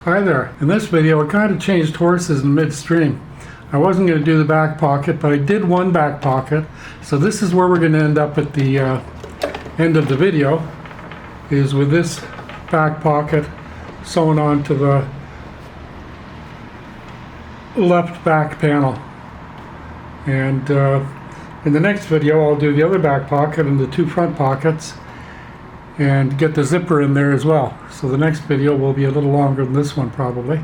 Hi there. In this video I kind of changed horses in midstream. I wasn't going to do the back pocket, but I did one back pocket. So this is where we're going to end up at the end of the video, is with this back pocket sewn onto the left back panel. And in the next video I'll do the other back pocket and the two front pockets and get the zipper in there as well. So the next video will be a little longer than this one probably.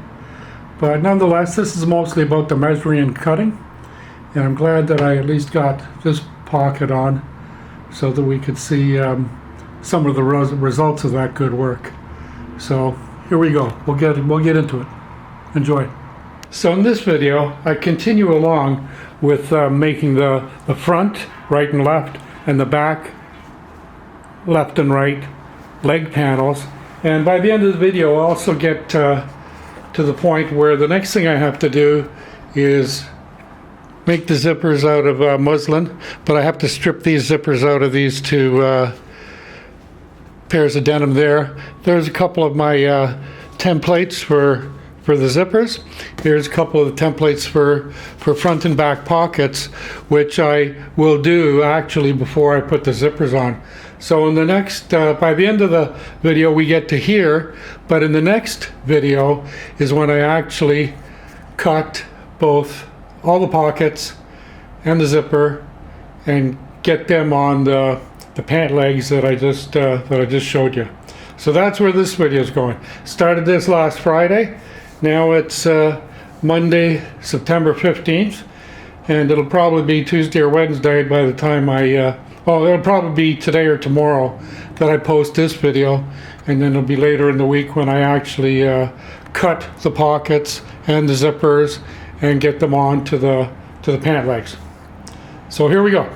But nonetheless, this is mostly about the measuring and cutting. And I'm glad that I at least got this pocket on so that we could see some of the results of that good work. So here we go. We'll get into it. Enjoy. So in this video, I continue along with making the front, right and left, and the back, left and right leg panels. And by the end of the video I'll also get to the point where the next thing I have to do is make the zippers out of muslin, but I have to strip these zippers out of these two pairs of denim there. There's a couple of my templates for the zippers. Here's a couple of the templates for front and back pockets, which I will do actually before I put the zippers on. So in the next, by the end of the video we get to here, but in the next video is when I actually cut both all the pockets and the zipper and get them on the pant legs that I just showed you. So that's where this video is going. Started this last Friday. Now it's Monday, September 15th, and it'll probably be Tuesday or Wednesday by the time it'll probably be today or tomorrow that I post this video, and then it'll be later in the week when I actually cut the pockets and the zippers and get them on to the pant legs. So here we go.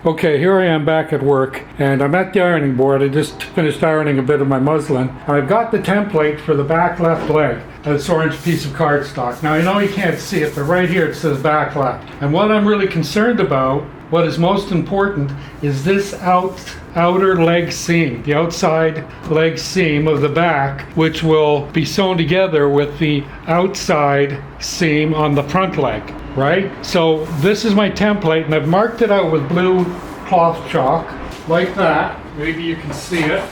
Okay, here I am back at work, and I'm at the ironing board. I just finished ironing a bit of my muslin. I've got the template for the back left leg, this orange piece of cardstock. Now I know you can't see it, but right here it says back left. And what I'm really concerned about, what is most important, is this outer leg seam, the outside leg seam of the back, which will be sewn together with the outside seam on the front leg. Right? So this is my template, and I've marked it out with blue cloth chalk, like that. Maybe you can see it.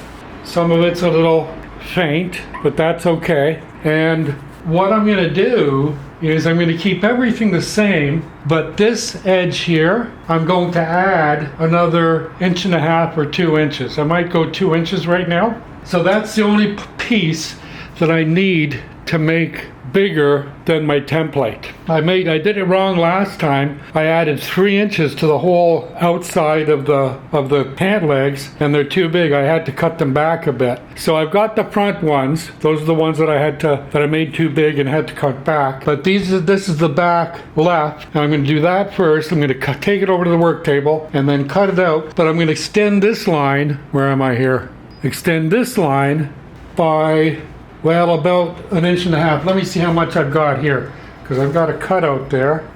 Some of it's a little faint, but that's okay. And what I'm going to do is I'm going to keep everything the same, but this edge here, I'm going to add another 1.5 or 2 inches. I might go 2 inches right now. So that's the only piece that I need to make bigger than my template. I did it wrong last time. I added 3 inches to the whole outside of the pant legs, and they're too big. I had to cut them back a bit. So I've got the front ones. Those are the ones that I made too big and had to cut back. But this is the back left. Now I'm going to do that first. I'm going to take it over to the work table and then cut it out. But I'm going to extend this line. Where am I here? Extend this line by, well, about 1.5 inches. Let me see how much I've got here, because I've got a cutout there.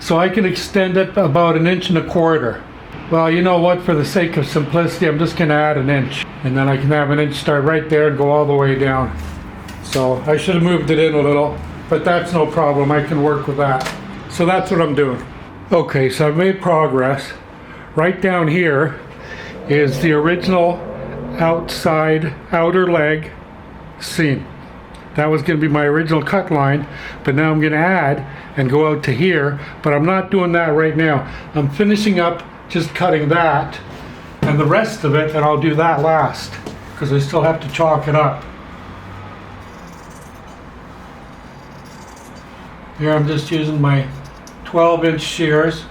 So I can extend it about 1.25 inches. Well, you know what, for the sake of simplicity, I'm just going to add 1 inch. And then I can have 1 inch start right there and go all the way down. So I should have moved it in a little, but that's no problem. I can work with that. So that's what I'm doing. Okay, so I've made progress. Right down here is the original outer leg seam. That was going to be my original cut line, but now I'm going to add and go out to here, but I'm not doing that right now. I'm finishing up just cutting that and the rest of it, and I'll do that last because I still have to chalk it up. Here I'm just using my 12-inch shears,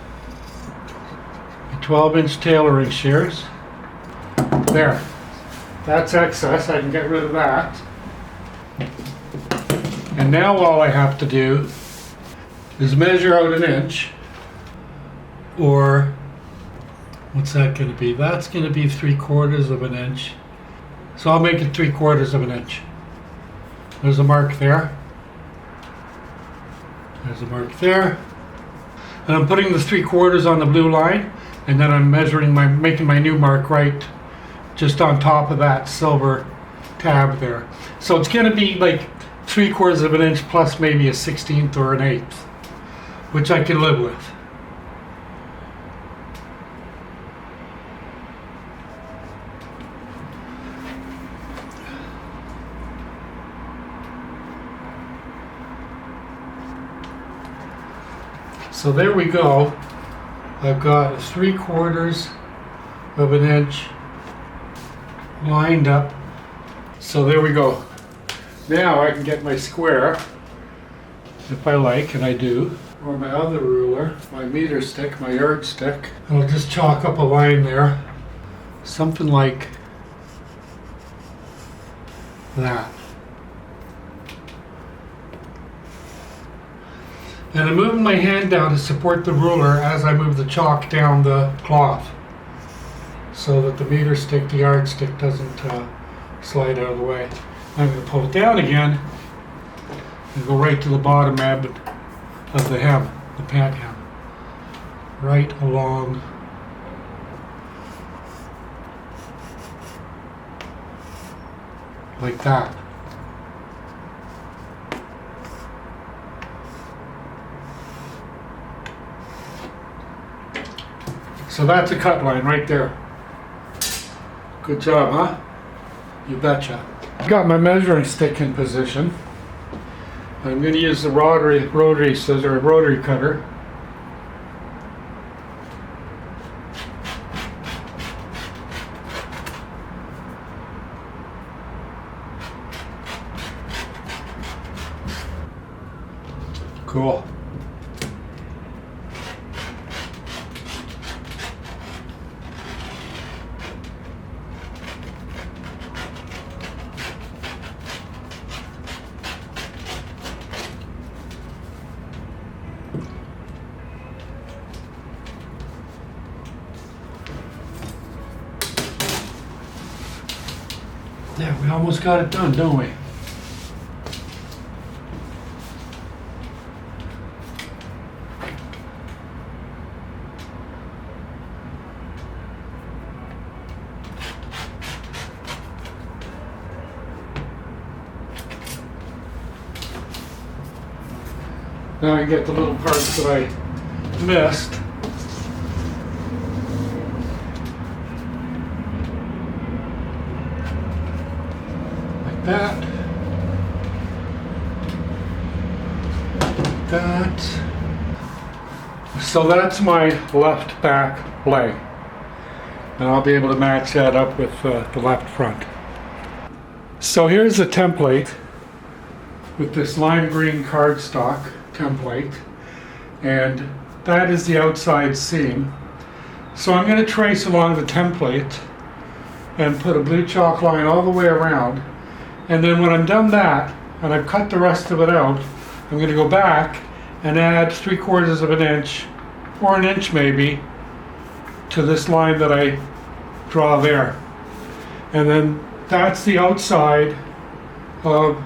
my 12-inch tailoring shears. There, that's excess. I can get rid of that. And now all I have to do is measure out 1 inch, or what's that going to be? That's going to be 3/4 of an inch. So I'll make it 3/4 of an inch. There's a mark there. There's a mark there. And I'm putting the 3/4 on the blue line, and then I'm making my new mark right just on top of that silver tab there. So it's going to be like 3/4 of an inch plus maybe a 1/16 or an 1/8, which I can live with. So there we go. I've got a 3/4 of an inch lined up. So there we go. Now I can get my square, if I like, and I do, or my other ruler, my meter stick, my yardstick. I'll just chalk up a line there, something like that. And I'm moving my hand down to support the ruler as I move the chalk down the cloth, so that the meter stick, the yardstick, doesn't slide out of the way. I'm going to pull it down again and go right to the bottom end of the hem, the pant hem, right along like that. So that's a cut line right there. Good job, huh? You betcha. I've got my measuring stick in position. I'm going to use the rotary scissor, rotary cutter. Cool. Yeah, we almost got it done, don't we? Now I get the little parts that I missed. That, that. So that's my left back leg, and I'll be able to match that up with the left front. So here's the template with this lime green cardstock template, and that is the outside seam. So I'm going to trace along the template and put a blue chalk line all the way around. And then when I'm done that, and I've cut the rest of it out, I'm going to go back and add 3/4 of an inch, or an inch maybe, to this line that I draw there. And then that's the outside of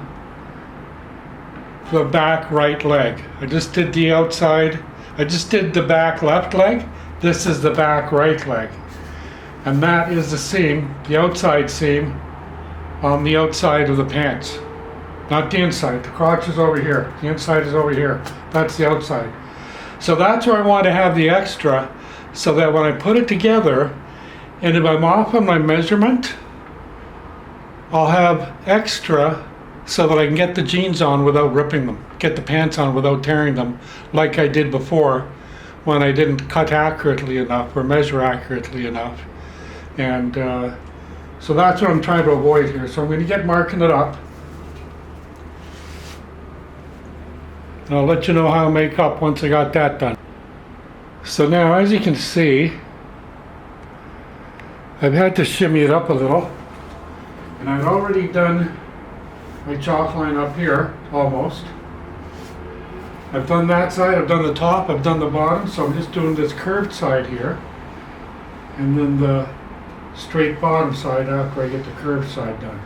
the back right leg. I just did the outside, I just did the back left leg. This is the back right leg. And that is the seam, the outside seam, on the outside of the pants. Not the inside. The crotch is over here. The inside is over here. That's the outside. So that's where I want to have the extra, so that when I put it together, and if I'm off on my measurement, I'll have extra so that I can get the jeans on without ripping them, get the pants on without tearing them, like I did before when I didn't cut accurately enough or measure accurately enough. And so that's what I'm trying to avoid here. So I'm going to get marking it up. And I'll let you know how I make up once I got that done. So now, as you can see, I've had to shimmy it up a little. And I've already done my chalk line up here, almost. I've done that side, I've done the top, I've done the bottom, so I'm just doing this curved side here. And then the straight bottom side after I get the curved side done.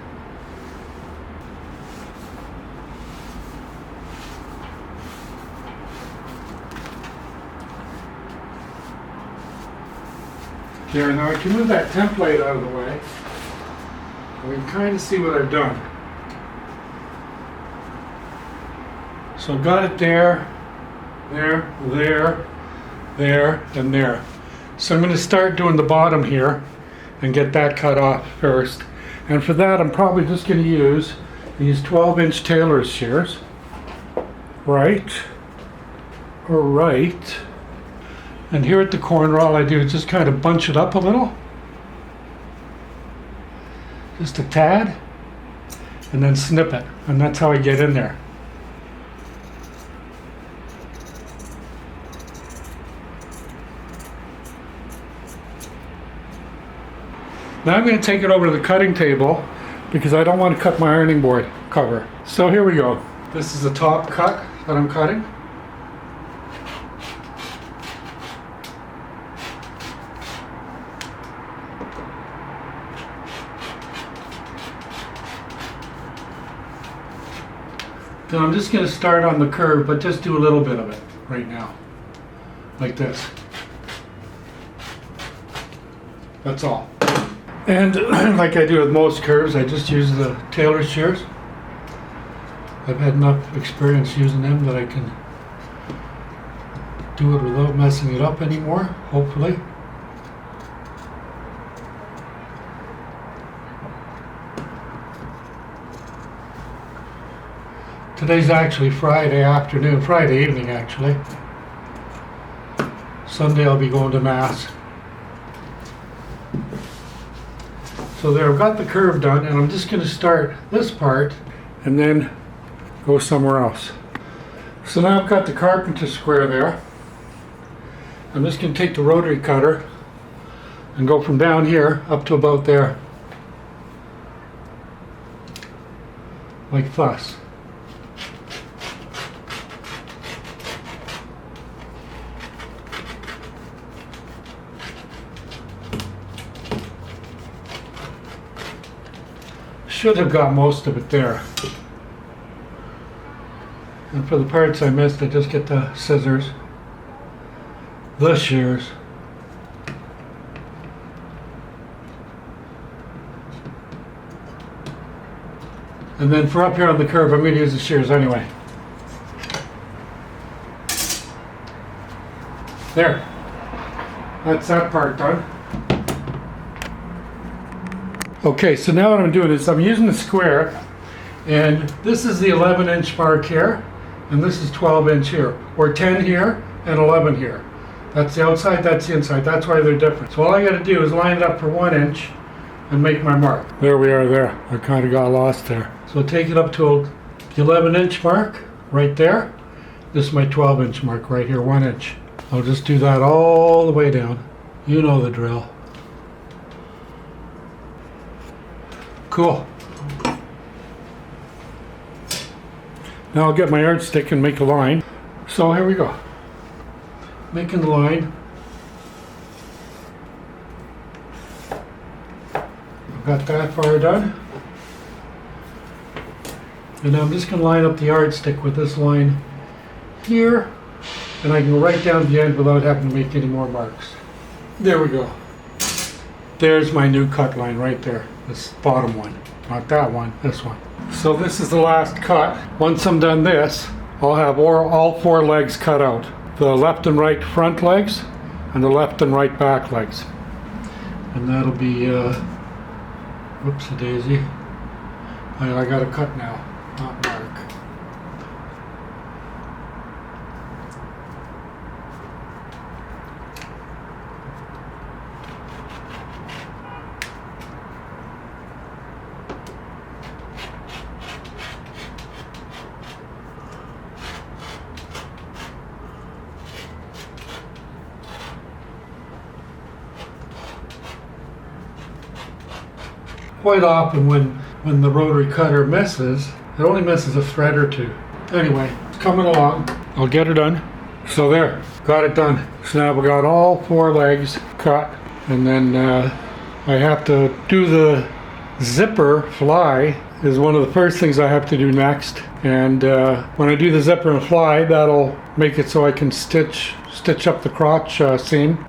There, now I can move that template out of the way. We can kind of see what I've done. So I've got it there, there, there, there, and there. So I'm going to start doing the bottom here and get that cut off first. And for that, I'm probably just going to use these 12-inch tailor's shears. Right. And here at the corner, all I do is just kind of bunch it up a little. Just a tad. And then snip it. And that's how I get in there. Now I'm going to take it over to the cutting table because I don't want to cut my ironing board cover. So here we go. This is the top cut that I'm cutting. Then I'm just going to start on the curve, but just do a little bit of it right now. Like this. That's all. And like I do with most curves, I just use the tailor's shears. I've had enough experience using them that I can do it without messing it up anymore, hopefully. Today's actually Friday afternoon, Friday evening actually. Sunday I'll be going to Mass. So there, I've got the curve done, and I'm just going to start this part and then go somewhere else. So now I've got the carpenter square there. I'm just going to take the rotary cutter and go from down here up to about there. Like thus. Should have got most of it there. And for the parts I missed, I just get the scissors, the shears, and then for up here on the curve, I'm going to use the shears anyway. There. That's that part done. Okay, so now what I'm doing is I'm using the square, and this is the 11-inch mark here, and this is 12-inch here, or 10 here and 11 here. That's the outside, that's the inside. That's why they're different. So all I got to do is line it up for 1 inch and make my mark. There we are there. I kind of got lost there. So take it up to the 11-inch mark right there. This is my 12-inch mark right here, 1 inch. I'll just do that all the way down. You know the drill. Cool. Now I'll get my yardstick and make a line. So here we go. Making the line. I've got that far done. And I'm just going to line up the yardstick with this line here. And I can go right down to the end without having to make any more marks. There we go. There's my new cut line right there. This bottom one. Not that one, this one. So this is the last cut. Once I'm done this, I'll have all 4 legs cut out. The left and right front legs, and the left and right back legs. And that'll be, whoopsie daisy. I got a cut now, not mark. Quite often when the rotary cutter misses, it only misses a thread or two. Anyway, it's coming along. I'll get it done. So there, got it done. So now we got all 4 legs cut, and then I have to do the zipper fly is one of the first things I have to do next. And when I do the zipper and fly, that'll make it so I can stitch up the crotch seam.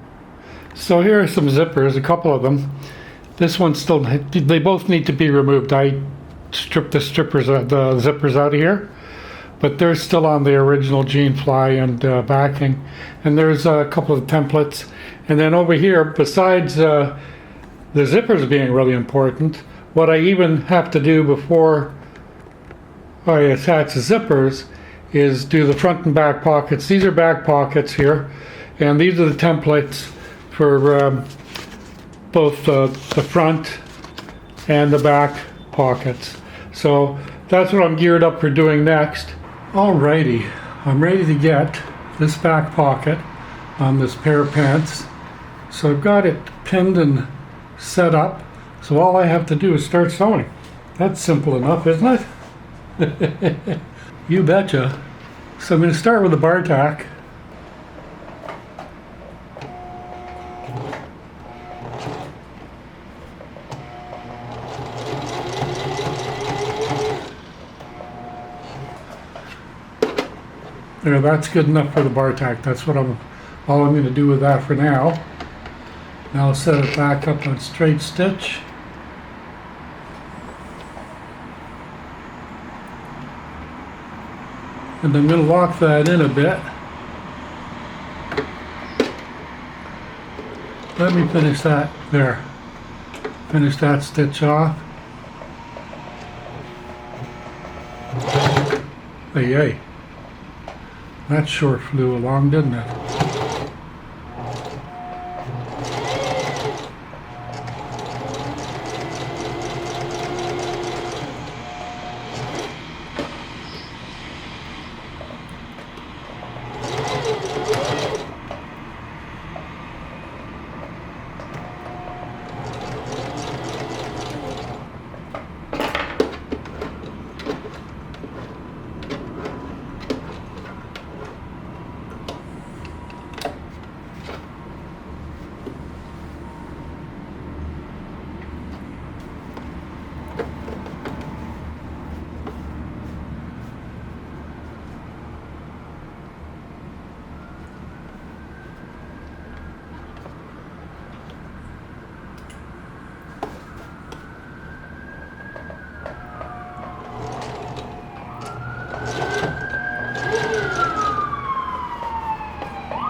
So here are some zippers, a couple of them. This one still, they both need to be removed. I stripped the zippers out of here, but they're still on the original jean fly and backing. And there's a couple of templates. And then over here, besides the zippers being really important, what I even have to do before I attach the zippers is do the front and back pockets. These are back pockets here, and these are the templates for both the front and the back pockets. So that's what I'm geared up for doing next. Alrighty, I'm ready to get this back pocket on this pair of pants. So I've got it pinned and set up. So all I have to do is start sewing. That's simple enough, isn't it? You betcha. So I'm going to start with the bar tack. There, that's good enough for the bar tack. That's what all I'm going to do with that for now. Now I'll set it back up on straight stitch. And I'm going to lock that in a bit. Let me finish that there. Finish that stitch off. Hey, hey. That short flew along, didn't it?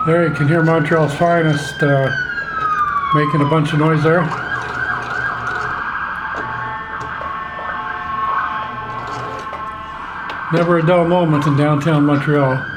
There you can hear Montreal's finest making a bunch of noise there. Never a dull moment in downtown Montreal.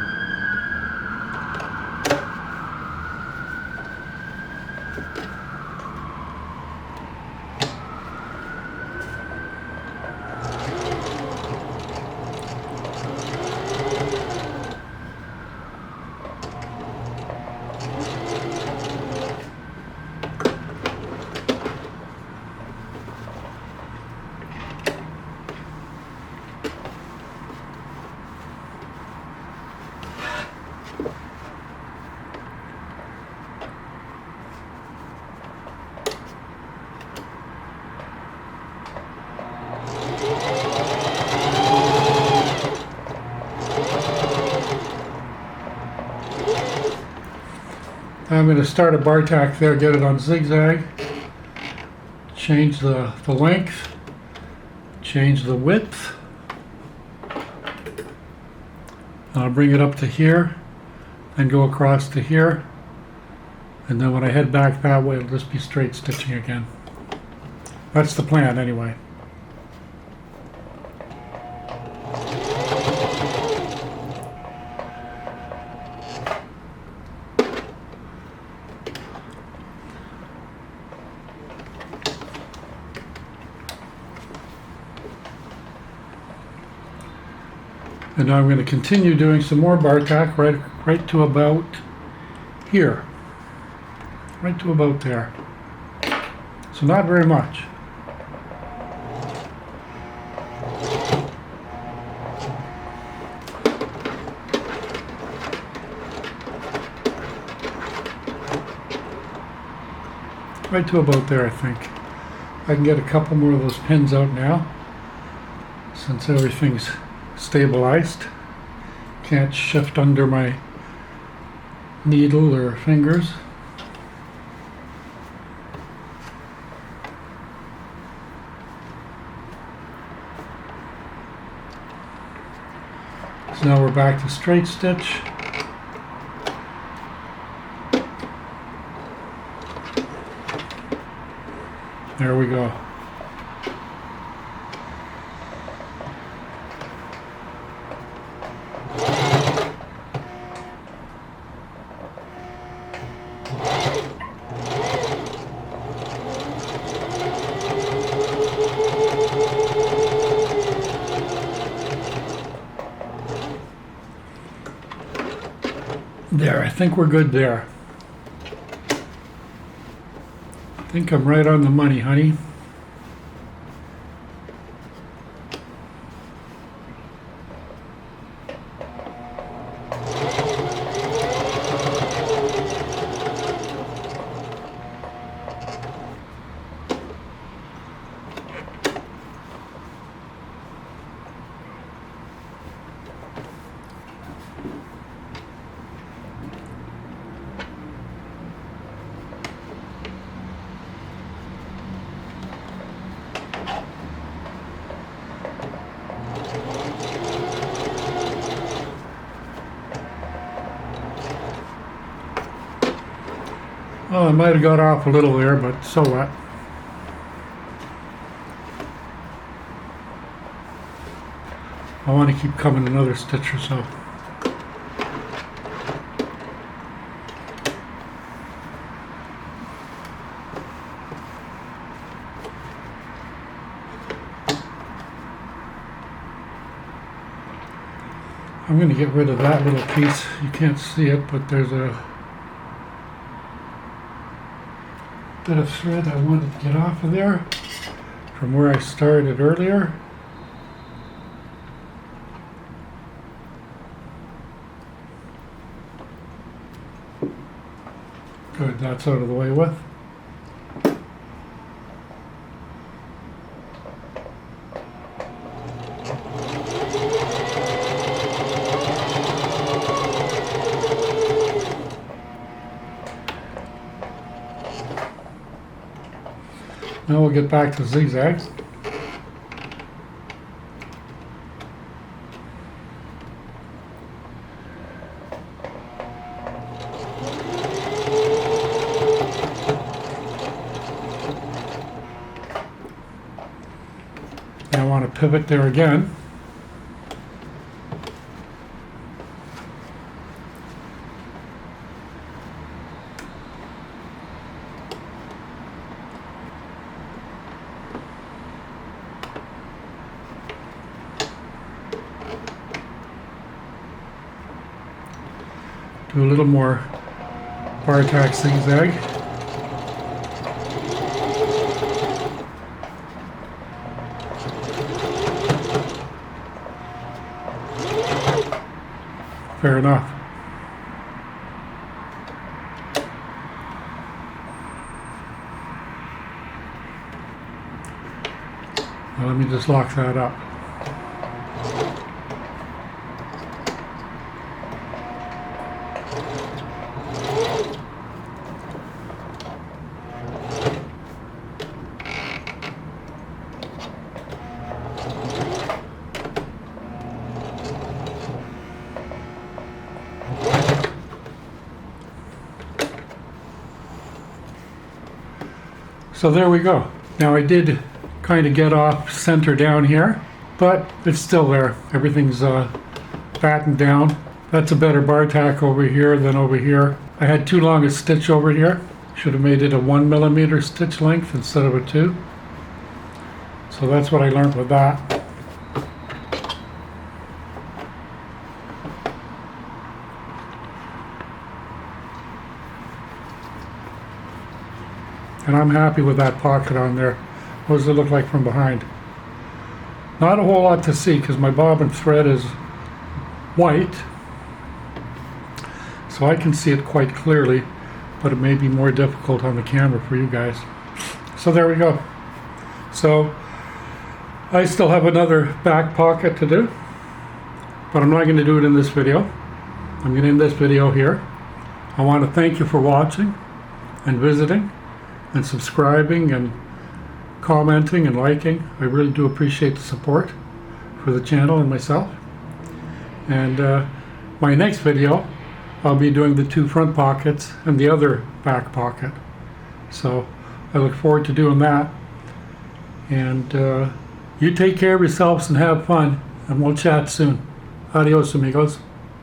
I'm going to start a bar tack there, get it on zigzag, change the length, change the width. I'll bring it up to here, then go across to here, and then when I head back that way, it'll just be straight stitching again. That's the plan anyway. And now I'm going to continue doing some more bar tack right to about here. Right to about there. So not very much. Right to about there, I think. I can get a couple more of those pins out now, since everything's stabilized. Can't shift under my needle or fingers. So now we're back to straight stitch. There we go. There, I think we're good there. I think I'm right on the money, honey. Oh, I might have got off a little there, but so what? I want to keep coming another stitch or so. I'm going to get rid of that little piece. You can't see it, but there's a bit of thread I wanted to get off of there from where I started earlier. Good, that's out of the way with. Now we'll get back to zigzags. I want to pivot there again. Do a little more bar tack zigzag. Fair enough. Now let me just lock that up. So there we go. Now I did kind of get off center down here, but it's still there. Everything's battened down. That's a better bar tack over here than over here. I had too long a stitch over here. Should have made it a 1 millimeter stitch length instead of a 2. So that's what I learned with that. And I'm happy with that pocket on there. What does it look like from behind? Not a whole lot to see because my bobbin thread is white, so I can see it quite clearly, but it may be more difficult on the camera for you guys. So there we go. So I still have another back pocket to do, but I'm not going to do it in this video. I'm going to end this video here. I want to thank you for watching and visiting and subscribing and commenting and liking. I really do appreciate the support for the channel and myself. And my next video, I'll be doing the 2 front pockets and the other back pocket. So I look forward to doing that. And you take care of yourselves and have fun, and we'll chat soon. Adios, amigos.